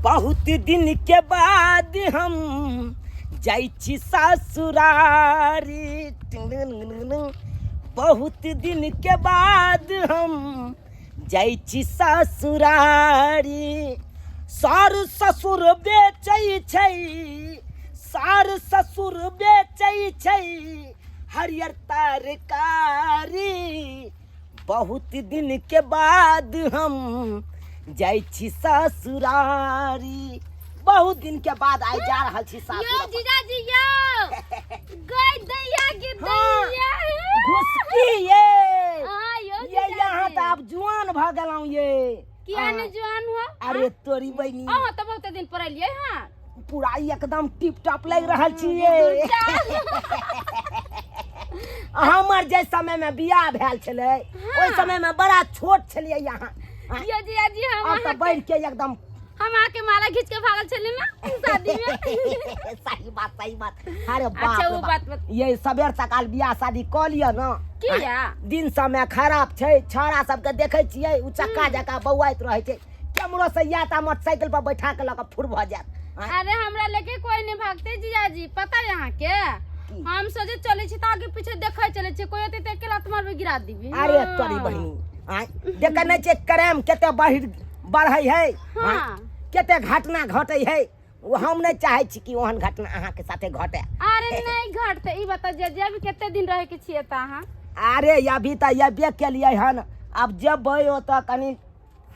बहुत दिन के बाद हम जाइ छी ससुरारी। बहुत दिन के बाद हम जाइ छी ससुरारी। सार ससुर बेचै छै, सार ससुर बेचै छै हरियर तरकारी। बहुत दिन के बाद हम जाइ छी ससुरारी। बहुत दिन के बाद आइ जा रहल छी ससुर। यो जीजाजी यो गई दैया के दैया घुसकी ये। हां यो ये यहाँ त आप जुआन भ गेलौ ये। किया ने जुआन हो? अरे तोरी बहिनी अहाँ त बहुत दिन पर एलियै। हां पूरा एकदम टिप टॉप लग रहल छी ये। हमर जे समय में बियाह भेल छलै ओइ समय में बड़ा छोट छलियै यहाँ। यो जीजाजी हम अब त बढ़ के एकदम हम आके माला खींच के भागल छले ना शादी में। सही बात सही बात। अरे बाप अच्छा रे वो बाप। बात ये सबेर सकाल बियाह शादी क लिया ना। किया? दिन समय खराब छै, छौड़ा सबके देखै छियै उ चक्का जका बौआइत रहै छै। कैमरो से या ता मोटरसाइकिल पर बैठा के लक फुर भ जात। अरे हमरा लेके कोई नहीं भागते जीजाजी, पता है यहाँ के हम सोचे चले छी त आगे पीछे देखे चले छी, कोई होते त अकेला तुम्हार में गिरा दीबी। अरे तोरी बहिनी आय देखे नै छै क्राइम केते बढ़ै है। हां केते घटना घटै है। हम नहीं चाहे छी कि ओहन घटना अहाँ के साथे घटे। अरे नहीं घटते। ई बता जीजाजी अभी केते दिन रहे के छिए त अहाँ? अरे अभी त ये के लिए हन। अब जेबै ओ त कनी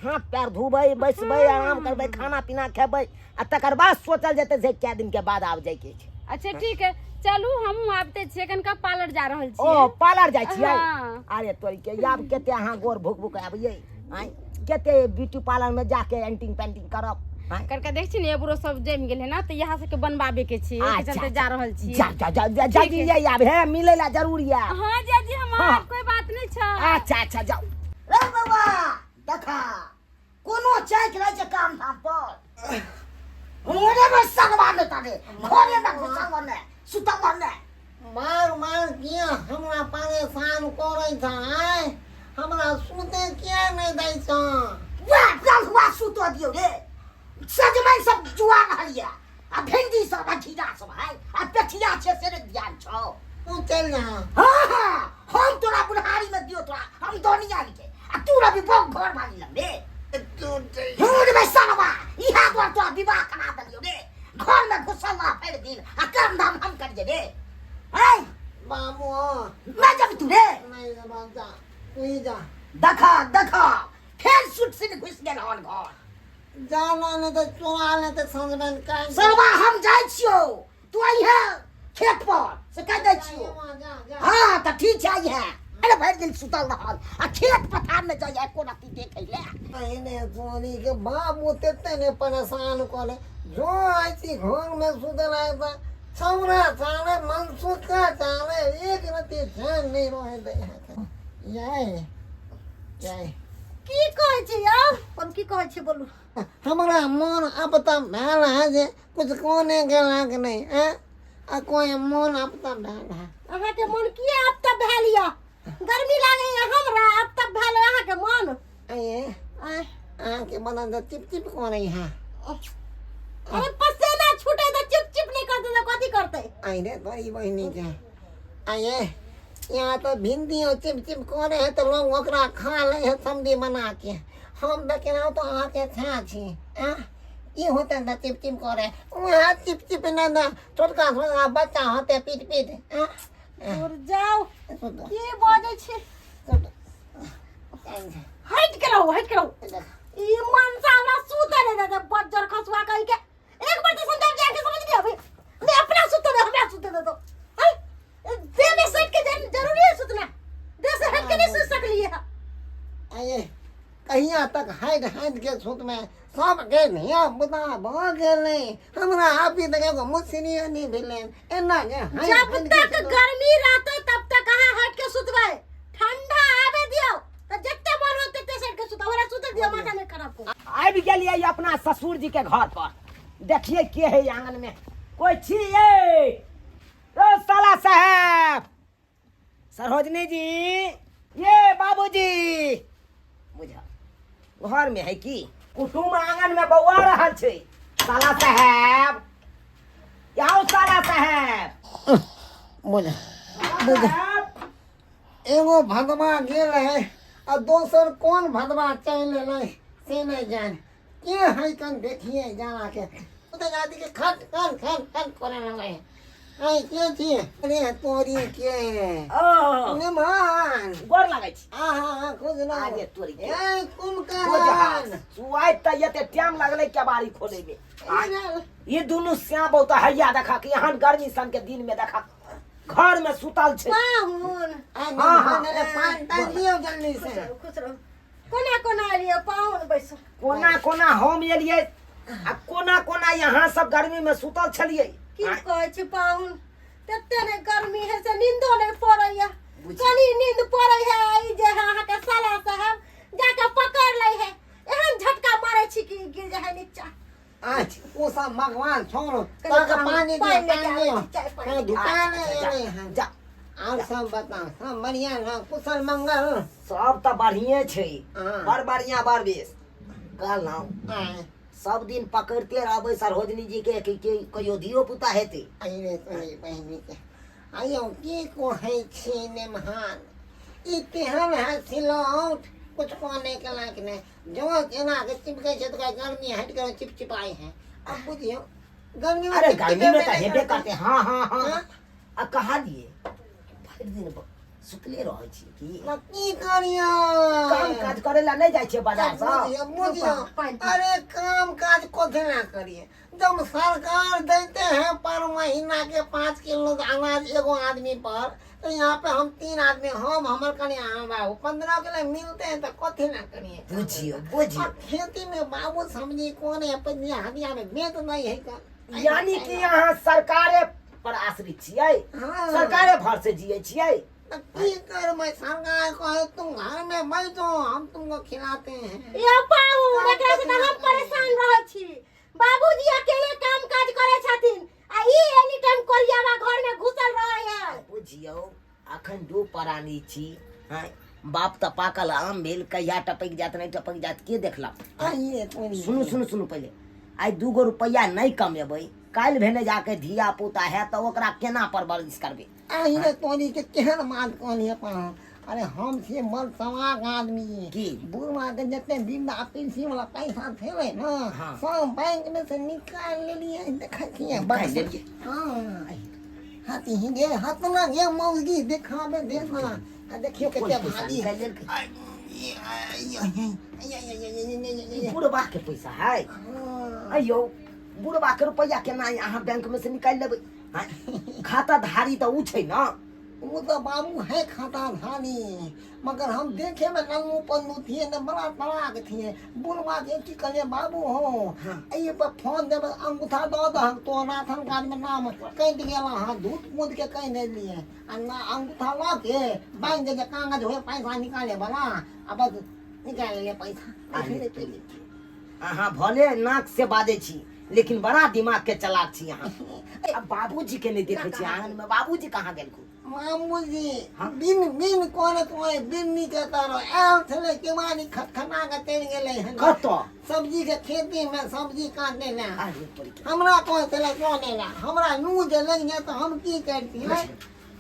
हाथ पैर धोबै, बैसबै, आराम करबै, खाना पीना खेबै आ तकर बाद सोचल जेतै से क्या दिन के बाद आब जाय के छै। अच्छा ठीक है चलू हम आबते छिए, कनका पार्लर जा रहल छी। ओ पार्लर जाय छियै? हाँ। अरे तोरी के आब केते अहाँ गोर भुक भुक आबियै। आय केते ब्यूटी पार्लर में जाके एंटिंग पेंटिंग करब। करके देख छी ने एबरो सब जम गेल है ना, तो यहाँ से के बनवाबे के छी, के चलते जा रहल छी। जा जा जा जा जल्दी ये आब है, मिले ला जरूर ये। हां जीजाजी हमार कोई बात नहीं छ। अच्छा अच्छा जाओ। रे बाबा देखा कोनो चाय के रहे काम धाम पर होने में संगवा ने तारे होने में घुसावा ने सुतावा ने मार मार किया हमरा परेशान करे था। हमरा सुते किया नहीं दै छ? वाह गल हुआ सुतो दियो रे। सजमन सब जुआन हरिया आ भिंडी सब आ खीरा सब है आ पेठिया छे से रे ध्यान छौ। तू चल जा। हां हम तोरा बुढ़ारी में दियो तोरा हम दोनिया के आ तू रवि बहुत घर वाली लगे। तू चल होने में संगवा इहा द्वार तो विवाह करा दियो रे। घर में घुसला फेर दिन आ काम धाम हम कर रे। है बाबू मैं जब तू रे नहीं जा तू जा। देखा देखा फेर सुट से घुस गेल हन घर। जाना नहीं तो चुरा ले तो समझबन का। सरवा हम जाय छियो तू आई है खेत पर से कह दे छियो। हां त ठीक छै आई है। अरे भर दिन सुतल रहल आ खेत पथार में जाय को राती देखे ले। अइने सोनी के बाबू तेते ने परेशान करे जो आई घर में सुतल है त छौरा चाले मनसुख का चाले एक राती ध्यान नहीं रहे दे। ये की कहै छी यौ? हम की कहै छी बोलू। हमरा मन अब तक भेल है जे कुछ कोने गेला के नहीं है। आ कोई मन अब तक भेल है। अहाँ के मन किया अब तक भेल या? गर्मी लागे या हमरा अब तक भेल अहाँ के मन? आये आय के बना तो चिप चिप करे है। अरे पसीना छूटे तो चिप चिप नहीं करते तो कथी करते? आई रे बड़ी बहनी के आये यहाँ तो भिंडी और चिप चिप करे है तो लोग ओकरा खा ले है सब्जी बना के। हम देखे ना तो आके खा छी। ये होते ना चिप चिप करे वहाँ चिप चिप ना ना छोटका छोटका बच्चा होते पीट पीट। दूर जाओ की बाजे छी? हट के रहो हट के रहो। ई मन से हमरा सूते नहीं देते बज्जर खसवा कह के। एक बार तो समझ के समझ लिया भाई। मैं अपना सूते दे हमरा सूते दे दो। है दे में सट के जरूरी है सूतना। दे से हट के नहीं सूत सकली है। आये कहिया तक हाइड हाइड के सुत में सब के निया बुदा भ गेले। हमरा आपी तक एगो मुसनी नहीं भेले एना के जब तक गर्मी रहते तब तक कहां हट के सुतबै। ठंडा आवे दियो तो जत्ते मन होते ते सट के सुत हमरा सुते दियो माथा नहीं खराब को। आबि गेलियै अपना ससुर जी के घर पर। देखिए के है आंगन में कोई छिए? ओ साला साहब सरोजनी जी ये बाबूजी बुझा घर में है की कुटुम आंगन में बौआ रहल छै साला साहब आओ साला साहब बोले साहब एगो भदवा गेल है और दोसर कौन भदवा चल ले से नहीं जान के है कन देखिए जाना के तो जाती के खट खट खट खट करे लगे आई के छी अरे तोरी के ओ निमान गोर लागै छी आहा कुछ ना आगे तोरी के ए कुम का सुआई त यते टाइम लगले के बारी खोले में ये दोनों श्याम बहुत हैया देखा कि यहाँ गर्मी सन के दिन में देखा घर में सुतल छे पाहुन पान तान दियो जल्दी से खुश रहो कोना कोना लियो पाहुन बैसो कोना कोना हम एलिए आ कोना कोना यहाँ सब गर्मी में सुतल छलिए की कहै छी पाहुन तते ने गर्मी है से नींदो नहीं पड़ैया कनी नींद पड़ै है ई जे अहाँ के साला साहब जाके पकड़ लै है एहन झटका मारे छी कि गिर जाए नीचा आज वो सब भगवान छोड़ो ताका पानी दे पानी दुकान है जा और सब बताओ सब बढ़िया है कुशल मंगल सब त बढ़िए छे हाँ। बड़ बढ़िया बड़ बेस कहलौं सब दिन पकड़ते रहबै सरोजनी जी के कहियो धियो पुता हेते अरे तोरी बहनी के आयो की को है छी ने महान ई तेहन है सिलौट कुछ कोने के लायक ने जो केना के चिपके छै तो गर्मी हट के चिपचिपाई है अब बुझियो गर्मी में अरे गर्मी में त चिपचिपे हेबे नहीं करते हाँ हाँ हाँ हाँ? आ कहा लिए भरि दिन सुतले रहै छी की ना की करियो काम काज करे ला नहीं जाय छे बाजार से बुझियो अरे काम काज कोथे ना करिए जब सरकार देते हैं पर महीना के 5 किलो अनाज एगो आदमी पर तो यहाँ पे हम 3 आदमी हम हमर कन्या बाबू 15 किलो मिलते हैं तो कोथे ना करिए बुझियो बुझियो अब खेती में बाबू समझी कौन है पंजिया हदिया में बेत नहीं है का यानी कि यहाँ सरकारे पर आश्रित छियै हाँ। सरकारे भर से जियै छियै तो की कर मैं सरकार को है तुम घर में बैठो हम तुमको खिलाते हैं या पाहुन एकरा से त हम परेशान रहै छी बाबूजी अकेले काम काज करे छथिन आ ई एनी टाइम कोरियावा घर में घुसल रहै है बुझियो अखन दो प्राणी छी हैं बाप त पाकल आम भेल कहिया टपक जात नहीं टपक जात के देखला आइए तोरी सुनु सुनु सुनु पहले आई 2 रुपया नहीं कमेबै काल भेने जाके धिया पुता है तो ओकरा केना परवरिश करबे आइए तोरी के केहन मात कहलिए पा अरे हम से मर सवाग आदमी की? बुढ़वा के जितने बिंदा पेंशन वाला पैसा थे ना हाँ। सब बैंक में से निकाल ले लिए देखिए निकाल लेलिए। हाँ हाथी ही गे हाथ ना गे मौगी देखा में देखना आ देखियो कितने भारी है बुढ़बा के पैसा है अयो बुढ़बा के रुपया केना यहाँ बैंक में से निकाल लेबै हैं? खाता धारी तो ऊ छै ना वो तो बाबू है खाता धानी मगर हम देखे में नन्नू पन्नू थे न बड़ा बड़ा के थे बुढ़वा के की करे बाबू हो हाँ। ये पर फोन देब अंगूठा दो दो तो राशन कार्ड में नाम कट गेला हां दूध मूद के कहीं नहीं लिए आ ना अंगूठा ला के बैंक जे कागज हो पैसा निकाले वाला अब निकाल ले पैसा अरे पहले अहाँ भले नाक से बाजै छी लेकिन बड़ा दिमाग के चलाक छी अहाँ अब बाबूजी के नहीं देखे छी आंगन में बाबूजी कहाँ गेलखु मामू जी हाँ? बिन बिन कोने कोने बिन नी के तारो एल थले के मानी खखना के चल गेले हन कतो सब्जी के खेती में सब्जी काटने ला अरे परी हमरा कौन चले कोने ला हमरा नू जे लग गया तो हम की करती है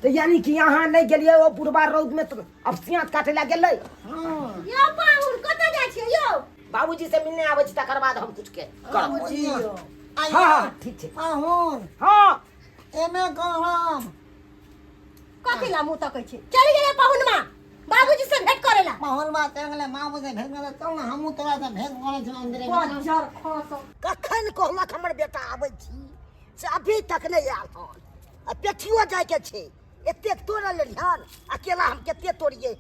तो यानी कि यहाँ नहीं गेलिए वो बुढ़बा रौद में तो अब सियात काटे ला गेलै हां या पाहुन कतऽ जाइ छियै यौ बाबूजी से मिलने आबै छी तकर बाद हम कुछ के करब बुझियो हाँ हाँ ठीक छै पाहुन हाँ एमे कहम कथी ला मुंह तकै छी चली गेले पाहुनमा बाबूजी से भेंट करेला पाहुन बा चल गेले मामू से भेज गेले चल ना हमू तोरा से भेज करे छ अंदर बज्जर खस कखन कहलक हमर बेटा आबै छी से अभी तक नहीं आयल हन आ पेठियो जाय के छै एते तोड़ लेलिहन अकेला हम केते तोड़िए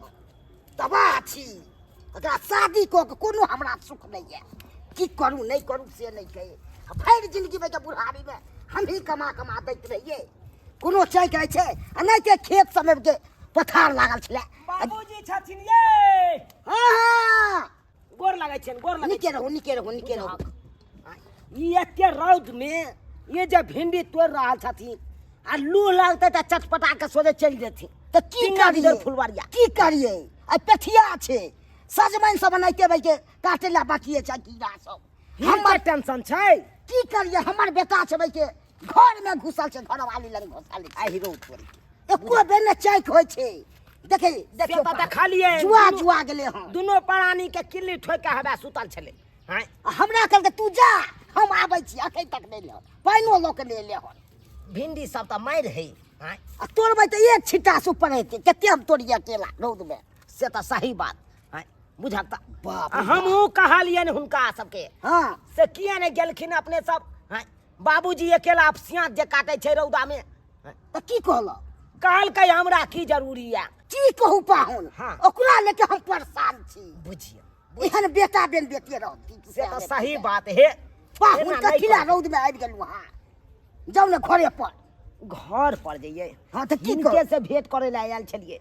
तबाह छी एकरा शादी को के कोनो हमरा सुख नहीं है की करू नहीं करू से नहीं कहे भरि जिंदगी में के बुढ़ारी में हम ही कमा कमा दैत रहिए कोनो चाय कहै छै आ नहीं के खेत समय के पथार लागल छले बाबूजी छथिन ये हां हां गोर लागै छै गोर लागै निके रहू निके रहू निके रहू ई एते रौद में ये जब भिंडी तोड़ रहा छथिन आ लू लगते त चटपटा के सोझे चल जेथिन त की करिए फुलवारिया की करिए आ पेठिया छै सजमैन सब बनाइते बैठे काटे ला बाकी छै कीड़ा सब हमर टेंशन छै की करिए हमर बेटा छबे के घर में घुसल छे घरवाली लग घुसल छे आही रो तोरी एको बेर ने चैक होय छे देखे देखियो पता खालिए जुआ गेले हम दुनो प्राणी के किल्ली ठोक के हवा सुतल छले हैं हमरा कहल के तू जा हम आबै छी अखै तक नहीं ले पाइनो लोक ले ले हन भिंडी सब त मार है हैं आ तोड़बै त एक छिट्टा से ऊपर हेते कते हम तोड़िए अकेला रौद में से त सही बात हैं बुझाता बाप रे हमहू कहलियन हुनका सबके हां से किया ने गेलखिन अपने सब हैं बाबूजी अकेला सियात जे काटे छै रौदा में त की कहलो कहल के हमरा की जरूरी है की कहू पाहुन हाँ। ओकरा लेके हम परेशान छी बुझिए एहन बेटा बेन बेटी रहत से त सही बात है पाहुन एना के नहीं खिला कर। रौद में आबि गेलु हां जाउ ने घरे पर घर पर जइए हाँ त की किनके कर से भेंट करे ला आयल छलिए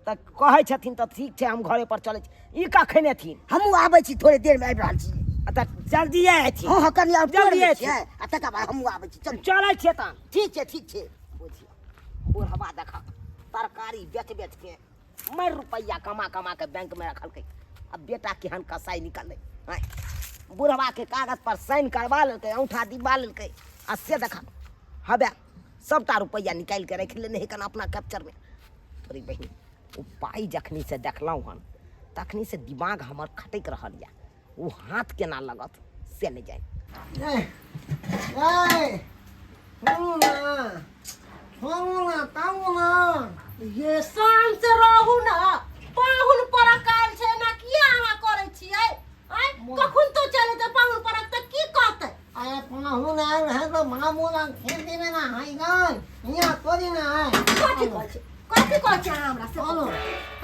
त कहै छथिन त ठीक छै हम घरे पर चलै छी ई कखन एथिन हमहू आबै छी थोड़े देर में आबि रहल छी त जल्दी एथिन हां हां कनी और जल्दी जल्दी छी। छै आ तकर बाद हमहू आबै छी चल चलै छियै त ठीक छै बुझिए बुढ़वा देखा तरकारी बेच बेच के मर रुपया कमा कमा के बैंक में रखलकै अब बेटा केहन कसाई निकललै हैं बुढ़वा के कागज पर साइन करवा लेलकै औंठा दिबा लेलकै आ से देखा हबे सबटा रुपया निकाल के रख लेने कन अपना कैप्चर में तोरी बहिन ओ पाई जखनी से देखलहुँ हन तखनी से दिमाग हमर खटक रहल या ओ हाथ केना लगत से नहीं जाए ये शाम से रहू ना पाहुन परकाल छै ना किया अहाँ करै छियै आय कखन तो चले त पाहुन परक त की कहतै अरे पाहुन आयल है तो मामूला खेती में ना है गन यहाँ थोड़ी ना है कथी कहै छै अहाँ हमरा से बोलो।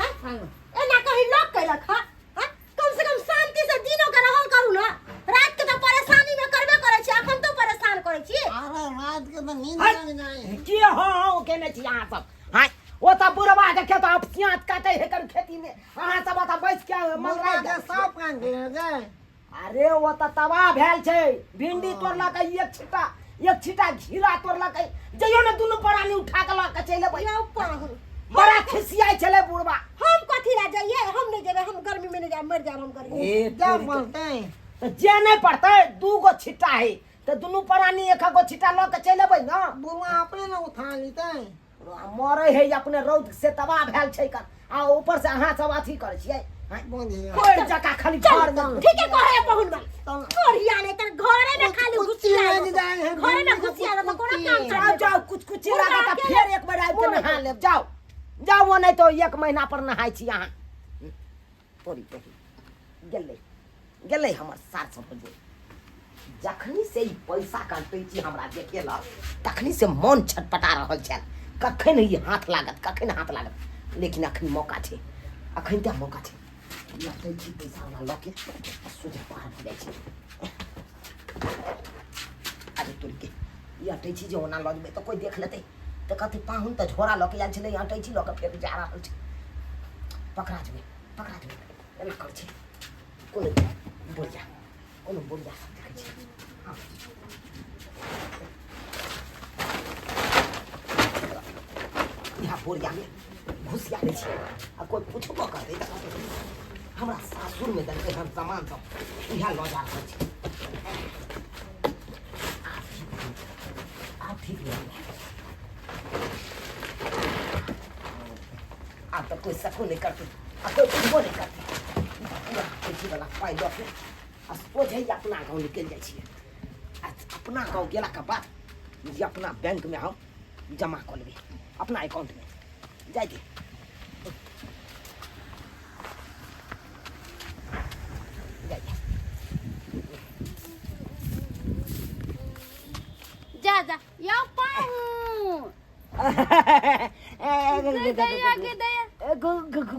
हैं एना कहीं लोग कैलक हा हैं? कम से कम शांति से दिनो के रहल करू ना रात के तो परेशानी में करबे करै छी अखन तो परेशान करै छी अरे रात के तो नींद हट। लग जाए की हो केने छी अहाँ सब हैं ओ त बुढ़वा देखे त अब सियात काटे है कर खेती में अहाँ सब त बैस के मंगरा मंगरा के सब कान दे दे अरे वो त तबाह भेल छै भिंडी तोड़लक एक छिटा घीरा तोड़लक जइयो ने दुनू प्राणी उठा के ल के चले बै यौ पाहुन बड़ा खिसियाई छले बुढ़वा हम कथी ला जाइए हम नहीं जेबे हम गर्मी में नहीं जाए मर जाब हम गर्मी में। क्या बोलते हैं त जे नहीं पड़ते दू गो छिट्टा है त दुनू प्राणी एक गो छिट्टा ल के चले बै ना बुआ अपने ना उठा लेते हैं मरे है अपने रौद से तबाह भेल छै कन आ ऊपर से अहाँ सब अथी करे छियै बोलिए कोई जका खाली घर में ठीक है कहे पाहुन भाई कोरिया ने तर घरे में खाली घुसिया घरे में घुसिया तो कोनो काम जाओ कर जाओ कुछ कुछ लगा त फिर एक बार आबि के नहा लेब जाओ जाओ वो नहीं तो एक महीना पर नहाय छी अहाँ तोरी बहिन गेलै हमर सार सब हो जखनी से ई पैसा काटै छी हमरा देखेला तखनी से मन छटपटा रहल छै कखन ई हाथ लागत लेकिन अखन मौका छै अखन त मौका छै लटै छी पैसा वाला लके सोझे पार हो जाइ छै अरे तोरी के लटै छी जे ओना लजबै तऽ कोई देख लेतै तऽ कहतै पाहुन तऽ झोरा लऽ के आयल छलै अटै छी लऽ के फेर जा रहल छै पकड़ा जेबै एना करै छै कोनो बोरिया सब देखै छै हाँ। यहाँ बोरिया में घुसिया दै छै आ कोई पूछबो करतै तऽ कहतै हमरा सासुर में देलकै हन सामान सब इएह लऽ जा रहल छै आब ठीक नहीं आब तऽ कोई सको नहीं करतै आ कोई पूछबो नहीं करतै पूरा पैसी वाला पाइ लऽ के आ सोझे अपना गाँव निकलि जाइ छियै आ अपना गाँव गेलाके बाद जे अपना बैंक में हम जमा कऽ लेबै अपना अकाउंट में जाय दे जा जा या पाहुन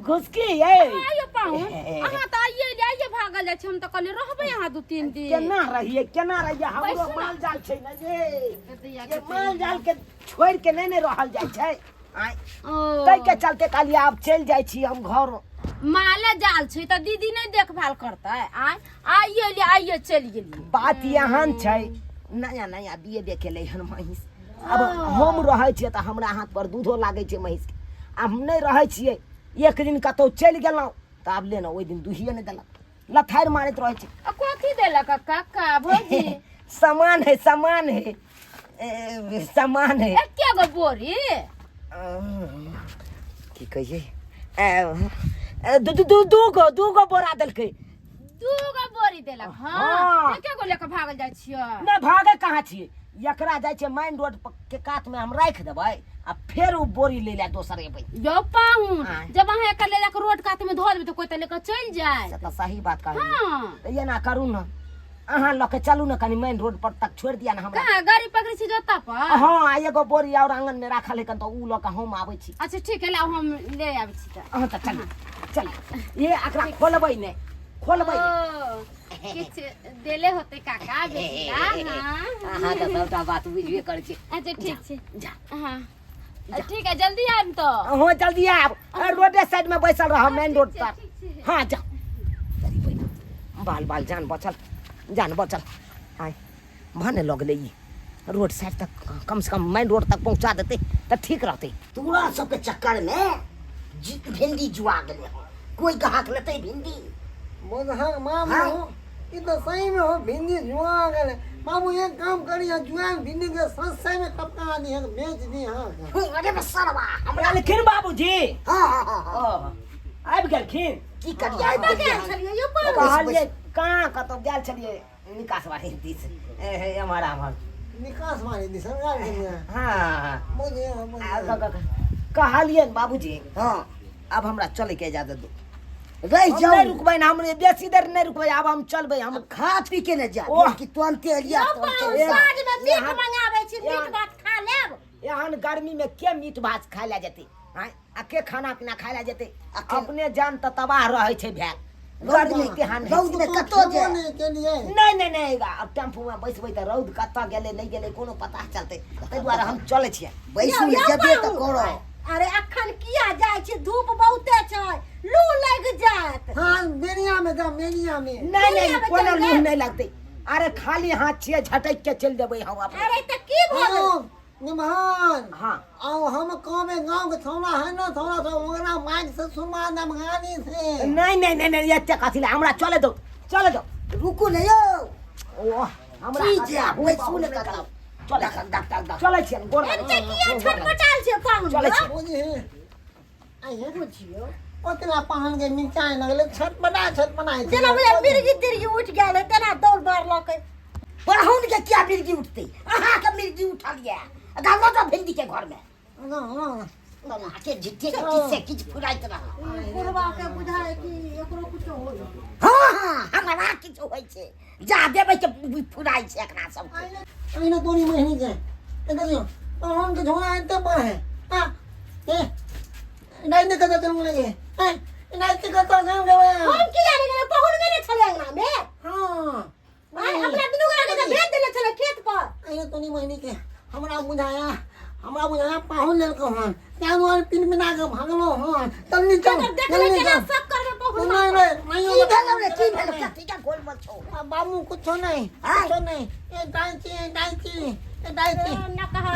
घुसकी ये आइयो पाहुन अहाँ त आइए भागल जाइ छी हम त कहले रहबै यहाँ 2-3 दिन केना रहिए हमरो बैसू ना। माल जाल छै ना ये माल जाल के छोड़ के नहीं रहल जाइ छै तै के चलते कहलिए आब चल जाइ छी हम घर माले जाल छै त दीदी नहीं देखभाल करतै आइए चल गेली बात एहन छै नया बिये देखे ले हन महिष अब हम रहै छियै तऽ हमरा हाथ पर दूधो लागै छै महिष के आ हम नहीं रहै छियै एक दिन कतौ चलि गेलहुँ तऽ आब लेना ओहि दिन दूहिए नहीं देलक लथारि मारैत रहै छै कथी देलक काका भौजी सामान है सामान है सामान है एके गो बोरी की कहिए दू गो बोरा देलकै 2 गो बोरी देलक हाँ। हां एके गो लेके भागल जाइ छियै नहीं भागे कहाँ छियै एकरा जाइ छै मेन रोड के कात में हम राख देबै आ फिर वो बोरी ले ले दोसर एबै यो पाहुन हाँ। जब अहाँ एकर ले जाके रोड कात में धो देबै तो कोई तो लेकर चल जाए से तो सही बात कहलिए हां तो ये ना करू ना अहाँ लऽ के चलू ना कनी मेन रोड पर तक छोड़ दिया ना हमरा कहाँ गाड़ी पकड़ी छी जोता पर हाँ एगो बोरी और आंगन में राखल है कन तो ऊ लऽ के हम आबै छी अच्छा ठीक है लाओ हम ले आबै छी त अहाँ तऽ चल चल ये एकरा खोलबै ने खोलबै किछ देले होते काका बेटा हां अहाँ तऽ सबटा बात बुझबे करै छी अच्छा ठीक छै जा हां ठीक है जल्दी आइम तो हो जल्दी आब रोडे साइड में बैसल रह मेन रोड पर हाँ जा बाल बाल जान बचल आय भने लगले ई रोड साइड तक कम से कम मेन रोड तक पहुंचा देते तो ठीक रहते तोरा सबके चक्कर में भिंडी जुआ गेले कोई ग्राहक लेते भिंडी बोधा मामू ये तो सही में हो भिंडी जुआ गए बाबू एक काम करिए जुआन भिंडी के सस्ते में कपका दी है बेच दी हां अरे बसरवा हमरा लेकिन बाबूजी हां आबि गेलखिन की करिए चलिए यो पर कहलिए कहाँ कतौ गेल छलिए निकास वाली दिस हमारा हमर निकास मारी दी सरकार के हाँ मुझे कहलिए बाबूजी हां अब हमरा चले के इजाजत दो रह हम जाओ नहीं रुकबै ना हम बेसी देर नहीं रुकबै अब हम चलबै हम खा पी के न जा ओह। कि तुरंते एलिया साँझ में मीट मंगाबै छी मीट भात खा लेब एहन गर्मी में के मीट भात खाय ला जेते आय आ के खाना पीना खाय ला जेते अके- अपने जान त तबाह रहै छै भैल गर्मी केहन है। रौद में कतो जे के लिए नहीं अब टेम्पू में बैसबै त रौद कतऽ गेलै नहीं गेलै कोनो पता चलतै ताहि दुआरे हम चलै छियै बैसू यो जबे बाबू। त करो अरे अखन किया जाइ छै धूप बहुते छै लू लग जात हां मेरिया में जा मेरिया में नहीं अब कोनो चल लूह गए। नहीं लगतै अरे खाली हाथ छियै झटक के चल देबै हम अपने अरे त की भऽ गेल हां निमहान हाँ आओ हम गाँव में गाँव के थोड़ा है ना थोड़ा सा ओकरा माइक से सुमा दम गानी से नहीं एते कथी ला हमरा चले दो रुकू न यौ ओ हमरा की जे बैसू न कतो चले डक चले छियै गोर एते किया छटपटाल छै पाहुन चलै छी। बुझे आइए बुझियो ओतना पाहन के मिर्चाई लगले छटपटा जेना बुझे मिर्गी तिर्गी उठ गेल तेना दौड़ बार लके पढ़ौन के क्या मिर्गी उठते अहाँ के मिर्गी उठलिए गावलो तो भिंडी के घर में के जिते के किसे किछ फुराइत रहा बुढ़वा के बुझाए कि एकरो कुछो होय हां हमरा किछ होय छै जा देबै के फुराइ छै एकरा सब अइना तोनी महीने के देखियो पाहन के झोला इते पर है हां ए नहीं ने कतो तुम लगे ए नहीं के कतो गांव गए हम की जाने गेले पाहुन गेले छले अंगना में हां भाई हमरा दुनू गोरा के भेज देले छले खेत पर अइना तोनी महीने के हमरा बुझाया पाहन लेल को हन त्यान पिन बिना के भागलो हन तन्नी चल देखले केना सब करबे पाहुन की भेलो रे की भेलो कथी का गोल मत छो बाबू कुछ नहीं ए डाइची न कहा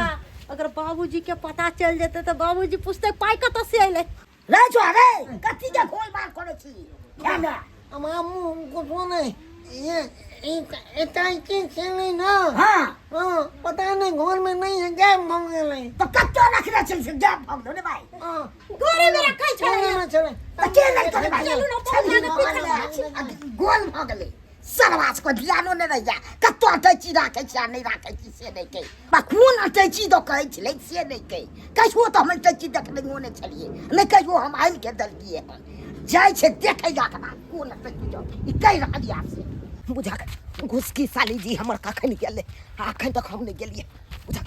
अगर बाबूजी के पता चल जेते तो बाबूजी पूछते पाई कत से आइले रे जो रे कथी के गोल मार करे छी क्या ना मामू कुछ नहीं ये डाइची चली ना हां हां पता नहीं घर में नहीं है गैप मांग गए तो कत्तो रखना चल से गैप भाग दो रे भाई हां गोरे में रखै छले ना चले तो के नहीं करे भाई चलू ना पाहुन के पीछे गोल भागले सरवास को ध्यानो नहीं रह जा कत्तो अटैची राखे छी आ नहीं राखे छी से नहीं कही बा खून अटैची तो कहै छलै से नहीं कही कहियो तो हम अटैची देखले ओने छलिए नहीं कहियो हम आइल के दल दिए जाय छे देखे जा के खून अटैची तो ई कहि रहल या से बुझा घुसकी साली जी हमर कखन गेले अखन तक हम नहीं गेलिए बुझा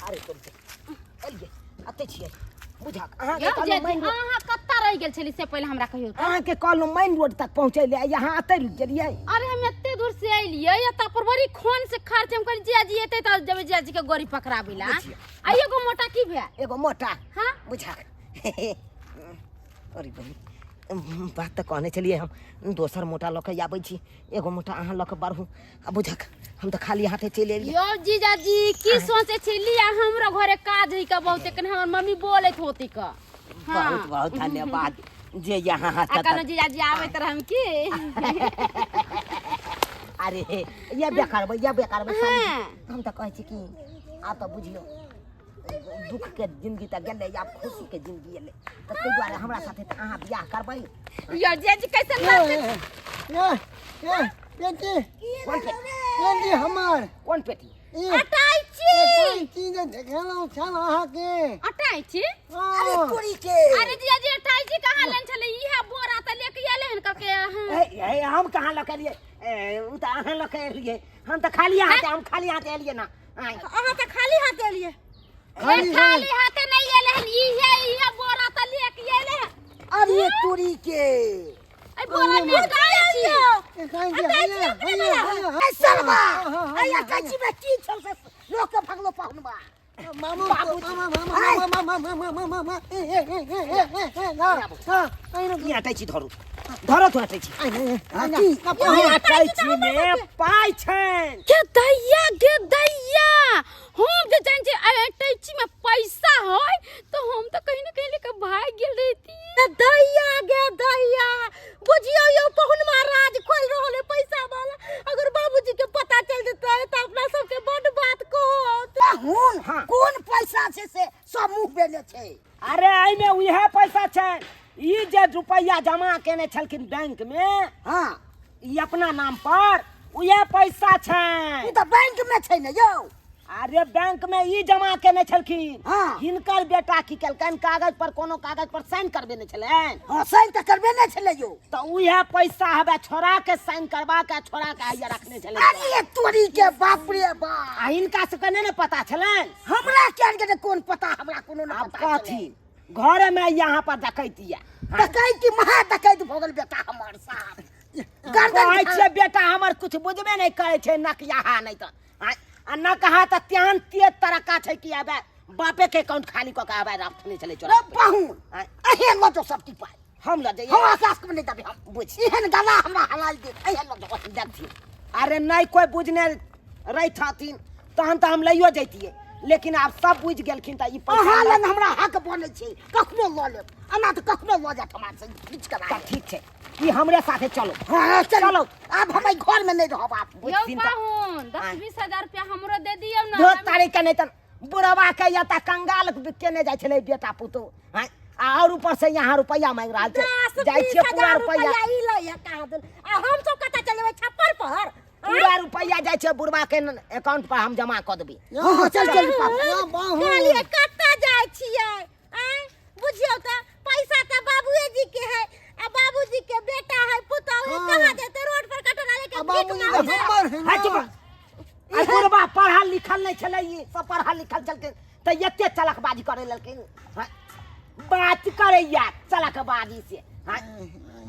अरे तुम एलिए अते छिए बुझा अहाँ के कहलहुँ main road- अहाँ कत्ता रह गेल छली से पहले हमरा कहियो त अहाँ के कहलहुँ मेन रोड तक पहुँचैले यहाँ अते रुक गेलियै अरे हम एते दूर से आइलिए या त पर बड़ी खून से खर्च हम कर जिया जी एते त जब जिया जी के गोरी पकड़ाबिला आ एगो मोटा की भे एगो मोटा हां बुझा अरे बहिन बात तो कहने चलिए हम दोसर मोटा लऽ के आबै छी एगो मोटा अहाँ लऽ के बढ़ू आ बुझा हम तो खाली हाथे चलि एलियै यो जीजा जी की सोचे छली आ हमरा घरे काज है का बहुत कन हमर मम्मी बोलत होती का बहुत बहुत धन्यवाद जे यहाँ आ कनो जीजा जी आवे त हम की अरे ये बेकार हाँ। हम तो कहै छी कि आ तो बुझियो दुख के जिंदगी त गेलै अब खुशी के जिंदगी एलै त तै दुआरे हमरा साथे त अहाँ बियाह करबै यो जीजाजी कैसे ये बेटी कोन पेटी बेटी हमार कोन पेटी अटाई छी चीज देखेलौ छल अहाँ के अटाई छी अरे तोरी के अरे जीजाजी अटाई छी कहाँ लेन छले इहा बोरा त लेके आले हन करके हम कहाँ लऽ के लिए उ त अहाँ लऽ के एलियै हम त खाली हाथ एलियै ना अहाँ त खाली हाथ एलियै खाली हाथे नहीं आले हन इहा बोरा त लेके आले हन अरे तोरी के ए बोरा में गाय छी सरबा आया काची में की छौ से लोक के भगलो पहुनबा मामा की हटाई छी धरो तो हटाई छी हटाई छी में पाई छन के दैया हम जे जान छी अटाई छी में पैसा होय तो हम तो कहीं न कहीं लेके भाग गेल रहती दैया बुझियो यो पहुन महाराज खोल रहल है पैसा वाला अगर बाबूजी के पता चल जेतै त अपना सब के बड़ बात पहुन कोन पैसा छै से सब मुंह बेले छै अरे आई में उहे पैसा छै ई जे रुपया जमा केने छलखिन बैंक में हां ई अपना नाम पर उहे पैसा छै ई त बैंक में छै ने यौ अरे बैंक में ई जमा केने छलखिन हिनकर बेटा की केलकन कागज पर कोनो कागज पर साइन करबेने छलन हां साइन त करबेने छले यौ त उहे पैसा हबे छोरा के साइन करबा के छोरा के आइया रखने छले अरे तोरी के बाप रे बा हिनका से कने ने पता छलन हमरा केन के कोन पता हमरा कोनो न पता कथी घर में यहाँ पर डकैती महा डकैत भगल बेटा हमर साहब गर्दन छै बेटा हमर कुछ बुझबे नहीं करे छै नकियाहा नहीं त आ न कहा त त्यान तेज तरका छै कि आबे बापे के अकाउंट खाली क के आबे रखने चले चोरा पाहुन अहे ल जो सब टी पाई हम ल दे हम आकाश को नहीं दबे हम बुझ एहन गला हमरा हलाल दे अहे ल जो देखथि अरे नहीं कोई बुझने रही थाथिन तहन त हम लइयो जैतिए लेकिन आप सब बुझ गेलखिन त ई पैसा लन हमरा हक बने छै कखनो ल लेब अना त कखनो ल जात हमरा से बीच करा ठीक छै ई हमरे साथे चलो हां चलो अब हम घर में नहीं रहब आप यो पाहुन 10-20 हजार रुपया हमरो दे दियौ ना दो तारीख के नहीं त बुढ़वा के या त कंगाल केने जाय छले बेटा पुतो हां और ऊपर से यहाँ रुपया मांग रहा है जाय छे पूरा रुपया ई ल या कहा दल आ हम सब कता चलेबै छप्पर पर पूरा रुपया जाय छे बुढ़वा के अकाउंट पर हम जमा क देबे हां चल कहलिए कता जाय छियै बुझियो त पैसा त बाबूए जी के है आ बाबूजी के बेटा है पुतौ है कहां जेते रोड पर कटोरा लेके भीख मांगे आ बुढ़वा पढ़ा लिखल नहीं छले ई सब पढ़ा लिखल चलके त एते चलकबाजी करे ललकिन बात करे या चलकबाजी से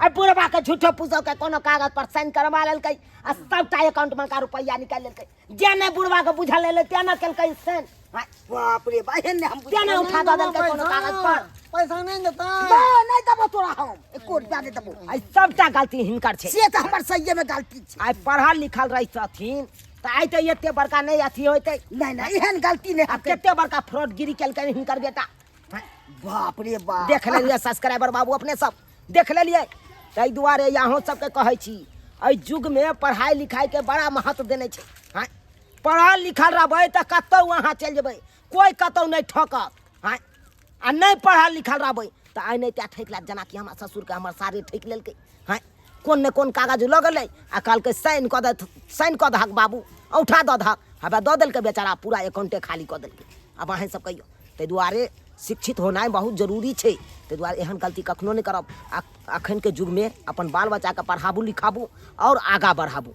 आ बुढ़वा के झूठो पूछो के कोनो कागज पर साइन करवा लेलकै आ सबटा अकाउंट में का रुपया निकाल लेलकै जे ने बुढ़वा के बुझल ले तेना केलकै साइन बाप रे बहन ने हम तेना उठा द देलकै कोनो कागज पर पैसा नहीं देता नहीं दबो तोरा हम एको रुपया नहीं दबो आई सबटा गलती हिनकर छै से त हमर सही में गलती छै आई पढ़ल लिखल रही छथिन त आई त एते बड़का नहीं अथी होइते नहीं एहन गलती नहीं केते बड़का फ्रॉडगिरी केलकै हिनकर बेटा बाप रे बाप देख लेलिए सब्सक्राइबर बाबू अपने सब देख लेलिए तै दुआरे यहाँ सबके कहै छी एहि युग में पढ़ाई लिखाई के बड़ा महत्व देने छै हां पढ़ल लिखल रहबै त कतौ वहां चल जेबै कोई कतौ नहीं ठोकत हां आ नहीं पढ़ल लिखल रहबै त आइ नहीं त्या ठेक लाग जना कि हमर ससुर के हमर सारे ठेक लेलकै हां कोन ने कोन कागज लगलै आ कहलकै साइन क दहक बाबू औठा द दहक हबे द देलकै बेचारा पूरा अकाउंटे खाली क देलकै अब अहाँ सब कहियो तै दुआरे शिक्षित होना बहुत जरूरी छै तै दुआरे एहन गलती कखनो नहीं करब अखन के युग में अपन बाल बच्चा के पढ़ाबू लिखाबू और आगा बढ़ाबू